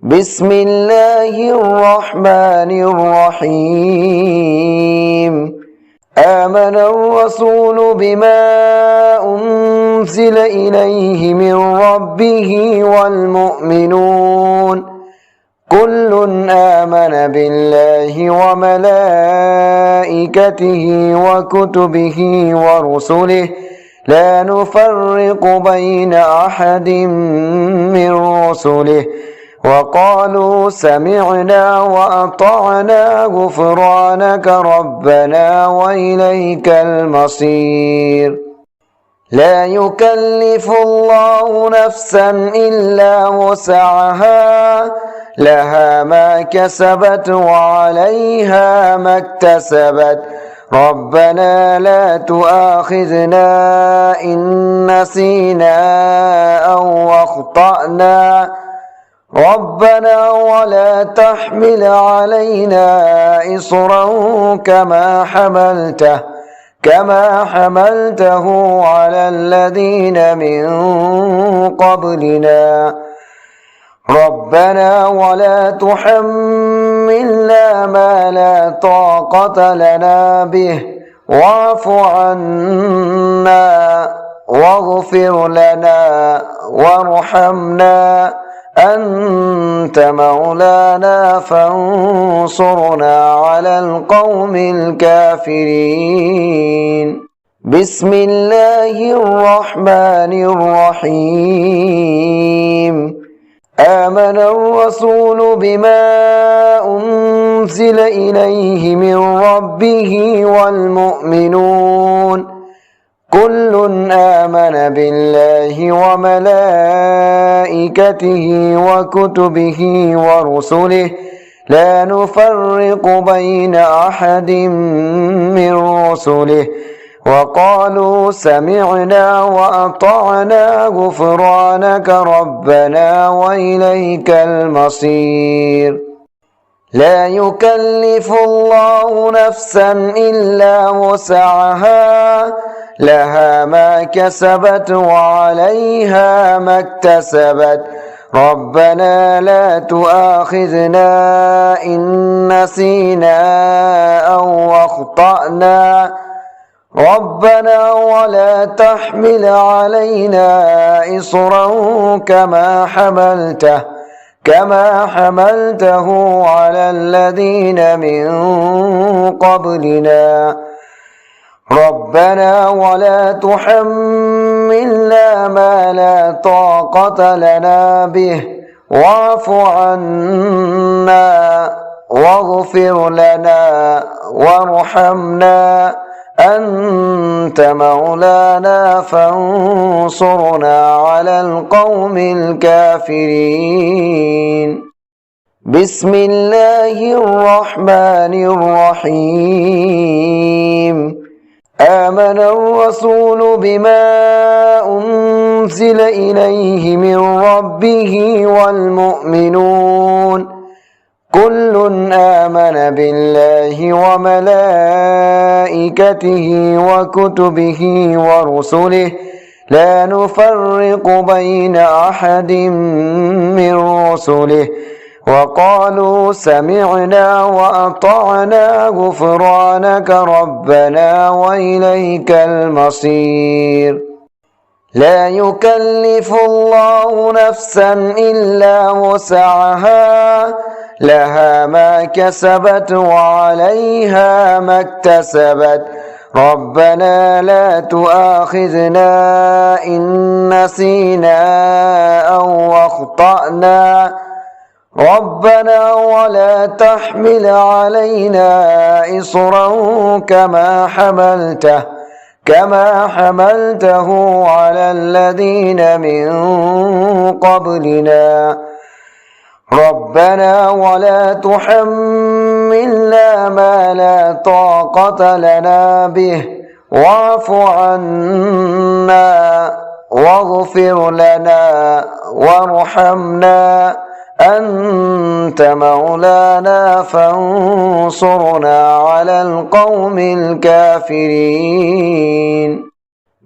بسم الله الرحمن الرحيم آمن الرسول بما أنزل إليه من ربه والمؤمنون كل آمن بالله وملائكته وكتبه ورسله لا نفرق بين أحد من رسله وقالوا سمعنا وأطعنا غفرانك ربنا وإليك المصير لا يكلف الله نفسا إلا وسعها لها ما كسبت وعليها ما اكتسبت ربنا لا تؤاخذنا إن نسينا أو أخطأنا ربنا ولا تحمل علينا إصرا كما حملته على الذين من قبلنا ربنا ولا تحملنا ما لا طاقة لنا به واعف عنا واغفر لنا وارحمنا أنت مولانا فانصرنا على القوم الكافرين بسم الله الرحمن الرحيم آمن الرسول بما أنزل إليه من ربه والمؤمنون كل آمن بالله وملائكته وكتبه ورسله لا نفرق بين أحد من رسله وقالوا سمعنا وأطعنا غفرانك ربنا وإليك المصير لا يكلف الله نفسا إلا وسعها لها ما كسبت وعليها ما اكتسبت ربنا لا تؤاخذنا إن نسينا أو أخطأنا ربنا ولا تحمل علينا إصرا كما حملته على الذين من قبلنا ربنا ولا تحملنا ما لا طاقة لنا به واعف عنا واغفر لنا وارحمنا أنت مولانا فانصرنا على القوم الكافرين بسم الله الرحمن الرحيم آمن الرسول بما أنزل إليه من ربه والمؤمنون كل آمن بالله وملائكته وكتبه ورسله لا نفرق بين أحد من رسله وقالوا سمعنا وأطعنا غفرانك ربنا وإليك المصير لا يكلف الله نفسا إلا وسعها لها ما كسبت وعليها ما اكتسبت ربنا لا تؤاخذنا إن نسينا أو أخطأنا ربنا ولا تحمل علينا إصرا كما حملته على الذين من قبلنا ربنا ولا تحملنا ما لا طاقة لنا به واعف عنا واغفر لنا وارحمنا أنت مولانا فانصرنا على القوم الكافرين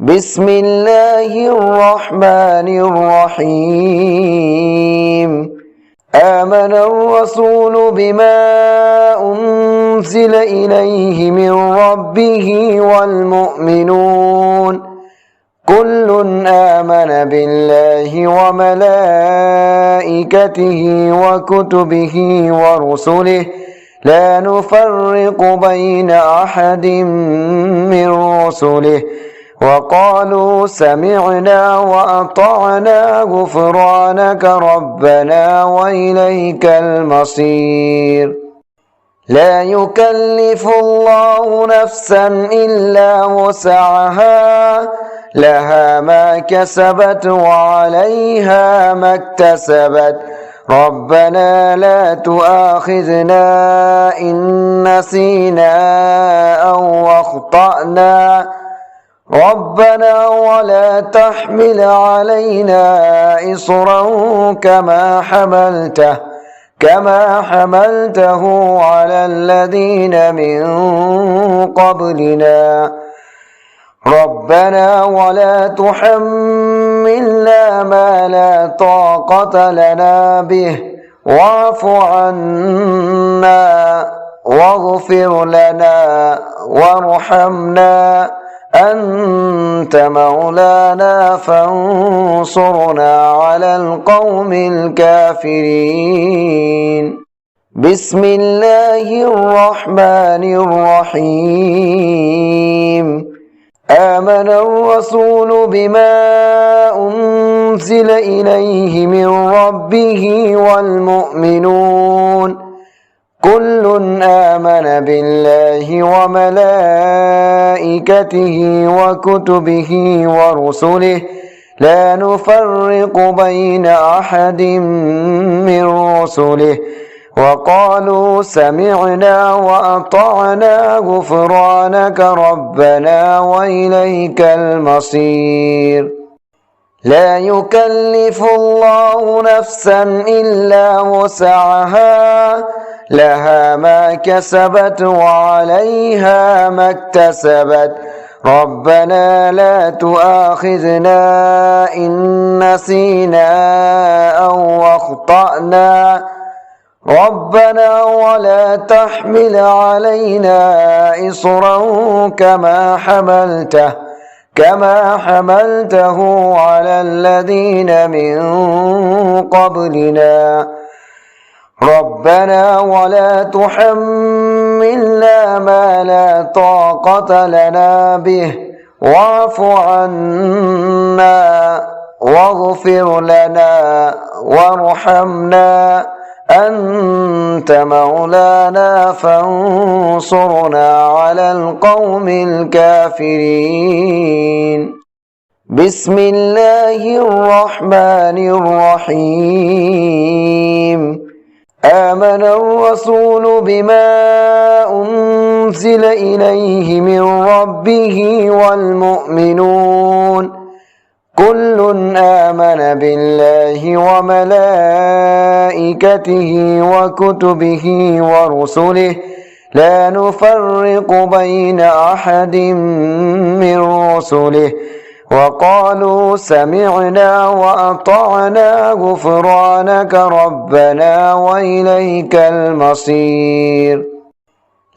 بسم الله الرحمن الرحيم آمن الرسول بما أنزل إليه من ربه والمؤمنون كل آمن بالله وملائكته وكتبه ورسله لا نفرق بين أحد من رسله وقالوا سمعنا وأطعنا غفرانك ربنا وإليك المصير لا يكلف الله نفسا إلا وسعها لها ما كسبت وعليها ما اكتسبت ربنا لا تؤاخذنا إن نسينا أو أخطأنا ربنا ولا تحمل علينا إصرا كما حملته على الذين من قبلنا ربنا ولا تحملنا ما لا طاقة لنا به واعف عنا واغفر لنا وارحمنا أنت مولانا فانصرنا على القوم الكافرين بسم الله الرحمن الرحيم آمن الرسول بما أنزل إليه من ربه والمؤمنون كل آمن بالله وملائكته وكتبه ورسله لا نفرق بين أحد من رسله وقالوا سمعنا وأطعنا غفرانك ربنا وإليك المصير لا يكلف الله نفسا إلا وسعها لها ما كسبت وعليها ما اكتسبت ربنا لا تؤاخذنا إن نسينا أو أخطأنا ربنا ولا تحمل علينا إصرا كما حملته على الذين من قبلنا ربنا ولا تحملنا ما لا طاقة لنا به واعف عنا واغفر لنا وارحمنا أنت مولانا فانصرنا على القوم الكافرين بسم الله الرحمن الرحيم آمن الرسول بما أنزل إليه من ربه والمؤمنون كل آمن بالله وملائكته وكتبه ورسله لا نفرق بين أحد من رسله وقالوا سمعنا وأطعنا غفرانك ربنا وإليك المصير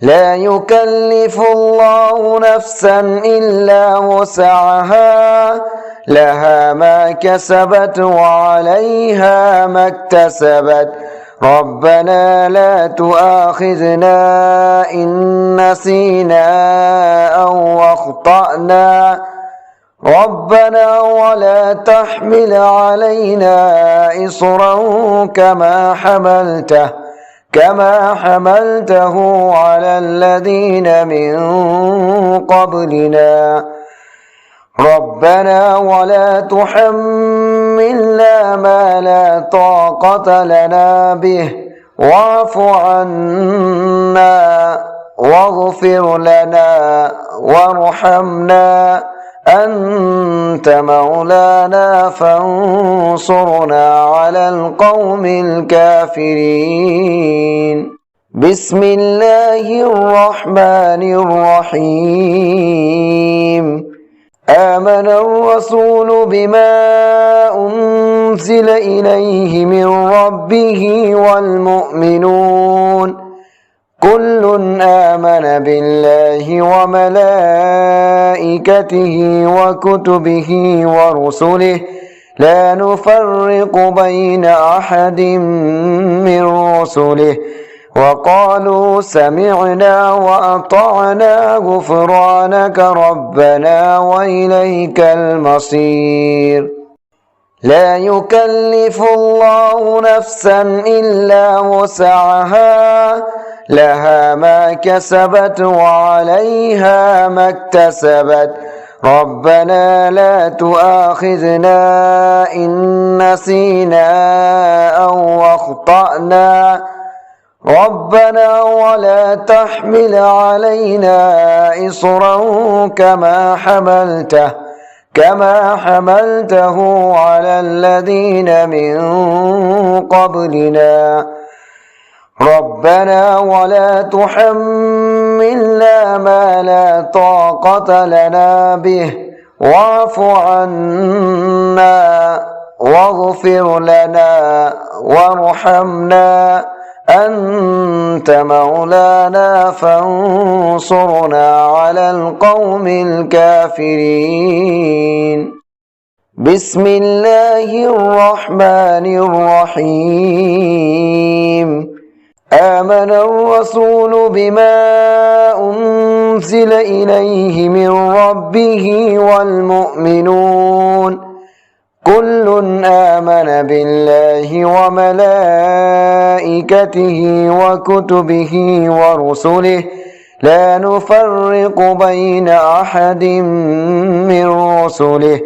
لا يكلف الله نفسا إلا وسعها لها ما كسبت وعليها ما اكتسبت ربنا لا تؤاخذنا إن نسينا أو أخطأنا ربنا ولا تحمل علينا إصرا كما حملته على الذين من قبلنا ربنا ولا تحملنا ما لا طاقة لنا به واعف عنا واغفر لنا وارحمنا أنت مولانا فانصرنا على القوم الكافرين بسم الله الرحمن الرحيم آمن الرسول بما أنزل إليه من ربه والمؤمنون كل آمن بالله وملائكته وكتبه ورسله لا نفرق بين أحد من رسله وقالوا سمعنا وأطعنا غفرانك ربنا وإليك المصير لا يكلف الله نفسا إلا وسعها لها ما كسبت وعليها ما اكتسبت ربنا لا تؤاخذنا إن نسينا أو أخطأنا ربنا ولا تحمل علينا إصرا كما حملته على الذين من قبلنا ربنا ولا تحملنا ما لا طاقة لنا به واعف عنا واغفر لنا وارحمنا أنت مولانا فانصرنا على القوم الكافرين بسم الله الرحمن الرحيم آمن الرسول بما أنزل إليه من ربه والمؤمنون كل آمن بالله وملائكته وكتبه ورسله لا نفرق بين أحد من رسله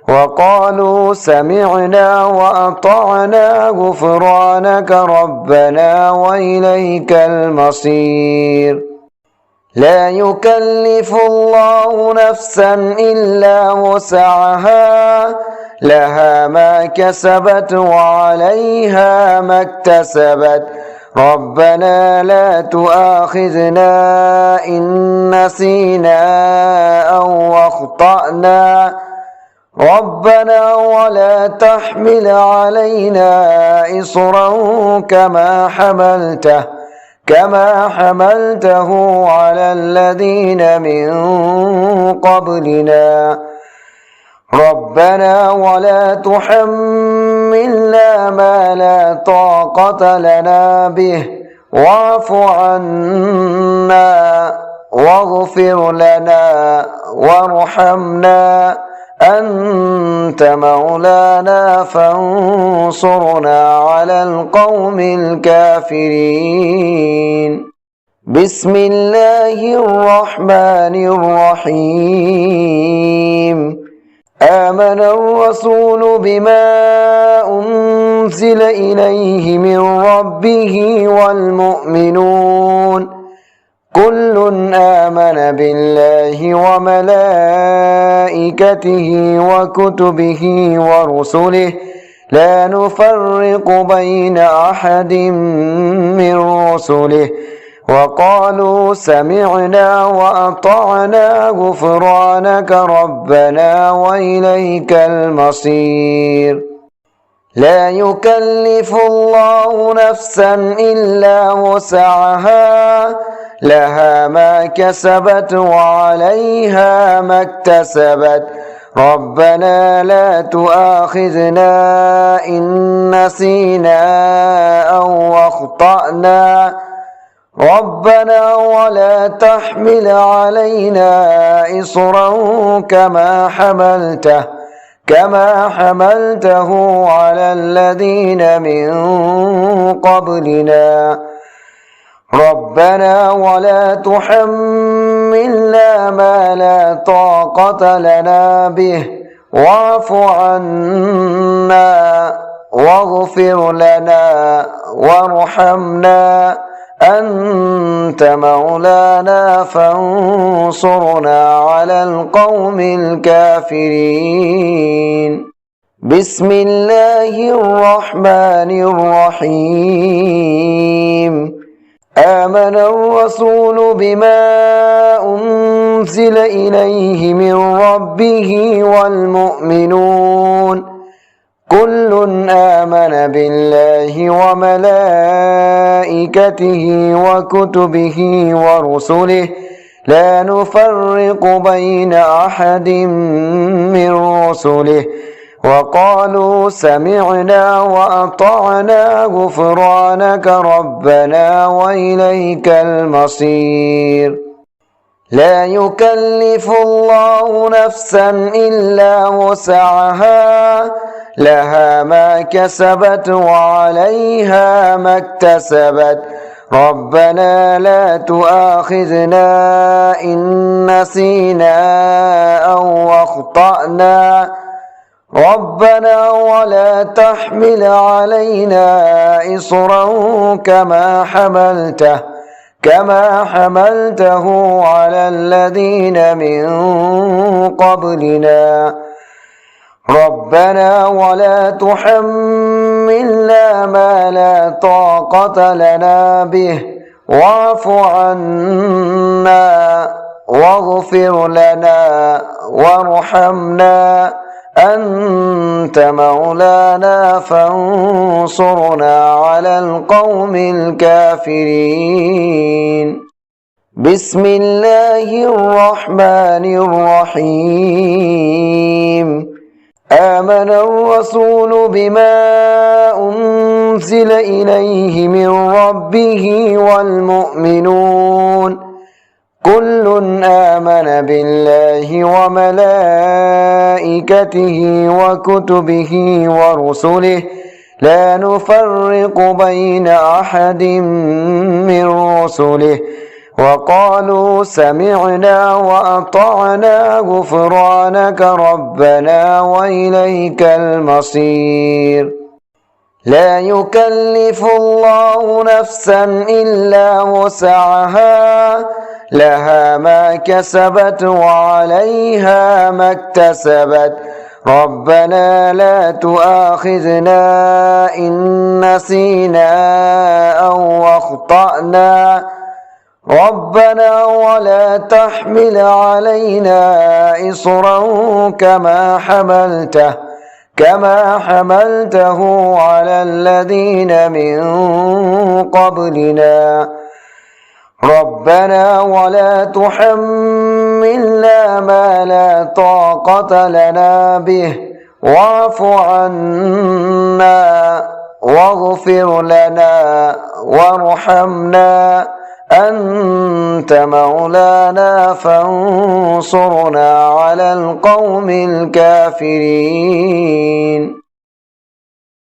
وقالوا سمعنا وأطعنا غفرانك ربنا وإليك المصير لا يكلف الله نفسا إلا وسعها لها ما كسبت وعليها ما اكتسبت ربنا لا تؤاخذنا إن نسينا أو أخطأنا ربنا ولا تحمل علينا إصرا كما حملته على الذين من قبلنا ربنا ولا تحملنا ما لا طاقة لنا به واعف عنا واغفر لنا وارحمنا أنت مولانا فانصرنا على القوم الكافرين بسم الله الرحمن الرحيم آمن الرسول بما أنزل إليه من ربه والمؤمنون كل آمن بالله وملائكته وكتبه ورسله لا نفرق بين أحد من رسله وقالوا سمعنا وأطعنا غفرانك ربنا وإليك المصير لا يكلف الله نفسا إلا وسعها لها ما كسبت وعليها ما اكتسبت ربنا لا تؤاخذنا إن نسينا أو أخطأنا ربنا ولا تحمل علينا إصرا كما حملته على الذين من قبلنا ربنا ولا تحملنا ما لا طاقة لنا به واعف عنا واغفر لنا وارحمنا أنت مولانا فانصرنا على القوم الكافرين بسم الله الرحمن الرحيم آمن الرسول بما أنزل إليه من ربه والمؤمنون كل آمن بالله وملائكته وكتبه ورسله لا نفرق بين أحد من رسله وقالوا سمعنا وأطعنا غفرانك ربنا وإليك المصير لا يكلف الله نفسا إلا وسعها لها ما كسبت وعليها ما اكتسبت ربنا لا تؤاخذنا إن نسينا أو أخطأنا ربنا ولا تحمل علينا إصرا كما حملته على الذين من قبلنا ربنا ولا تحملنا ما لا طاقة لنا به واعف عنا واغفر لنا وارحمنا أنت مولانا فانصرنا على القوم الكافرين بسم الله الرحمن الرحيم آمن الرسول بما أنزل إليه من ربه والمؤمنون كل آمن بالله وملائكته وكتبه ورسله لا نفرق بين أحد من رسله وقالوا سمعنا وأطعنا غفرانك ربنا وإليك المصير لا يكلف الله نفسا إلا وسعها لها ما كسبت وعليها ما اكتسبت ربنا لا تؤاخذنا إن نسينا أو أخطأنا ربنا ولا تحمل علينا إصرا كما حملته على الذين من قبلنا ربنا ولا تحملنا ما لا طاقة لنا به واعف عنا واغفر لنا وارحمنا أنت مولانا فانصرنا على القوم الكافرين